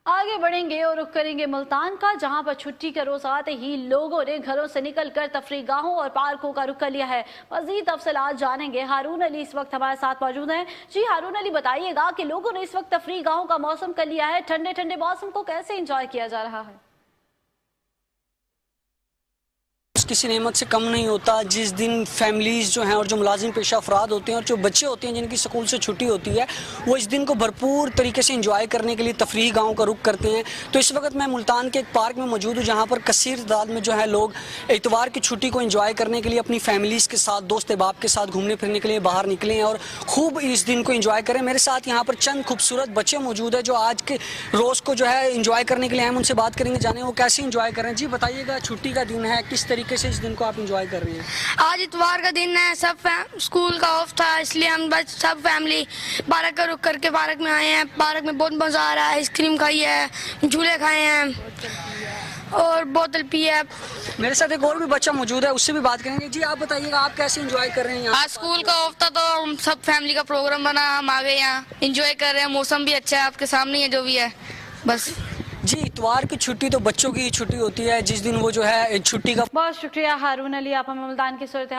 आगे बढ़ेंगे और रुख करेंगे मुल्तान का, जहां पर छुट्टी के रोज आते ही लोगों ने घरों से निकलकर तफरीगाहों और पार्कों का रुख कर लिया है। मजीद तफसीलात जानेंगे। हारून अली इस वक्त हमारे साथ मौजूद हैं। जी हारून अली, बताइएगा कि लोगों ने इस वक्त तफरीगाहों का मौसम कर लिया है, ठंडे ठंडे मौसम को कैसे इंजॉय किया जा रहा है? किसी नेमत से कम नहीं होता। जिस दिन फैमिलीज़ जो हैं और जो मुलाजिम पेशा अफराद होते हैं और जो बच्चे होते हैं जिनकी स्कूल से छुट्टी होती है, वो इस दिन को भरपूर तरीके से इंजॉय करने के लिए तफरीह गाहों का रुख करते हैं। तो इस वक्त मैं मुल्तान के एक पार्क में मौजूद हूँ, जहाँ पर कसीर तादाद में जो है लोग इतवार की छुट्टी को इंजॉय करने के लिए अपनी फैमिलीज़ के साथ, दोस्त अहबाब के साथ घूमने फिरने के लिए बाहर निकले हैं और खूब इस दिन को इंजॉय करें। मेरे साथ यहाँ पर चंद खूबसूरत बच्चे मौजूद है जो आज के रोज़ को जो है इंजॉय करने के लिए हम उनसे बात करेंगे, जाने वो कैसे इंजॉय करें। जी बताइएगा, छुट्टी का दिन है, किस तरीके से इस दिन को आप इंजॉय कर रही हैं? आज इतवार का दिन है, सब स्कूल का ऑफ था, इसलिए हम बस सब फैमिली पार्क का रुख करके पार्क में आए हैं। पार्क में बहुत मज़ा आ रहा है, आइसक्रीम खाई है, झूले खाए हैं और बोतल पी है। मेरे साथ एक और भी बच्चा मौजूद है, उससे भी बात करेंगे। जी आप बताइएगा, आप कैसे एंजॉय कर रहे हैं यहाँ? आज स्कूल का ऑफ था तो हम सब फैमिली का प्रोग्राम बना, हम आ गए यहाँ, एंजॉय कर रहे हैं। मौसम भी अच्छा है, आपके सामने है जो भी है बस। जी इतवार की छुट्टी तो बच्चों की छुट्टी होती है, जिस दिन वो जो है छुट्टी का। बहुत शुक्रिया हारून अली, आप हमें मुल्तान की सूरत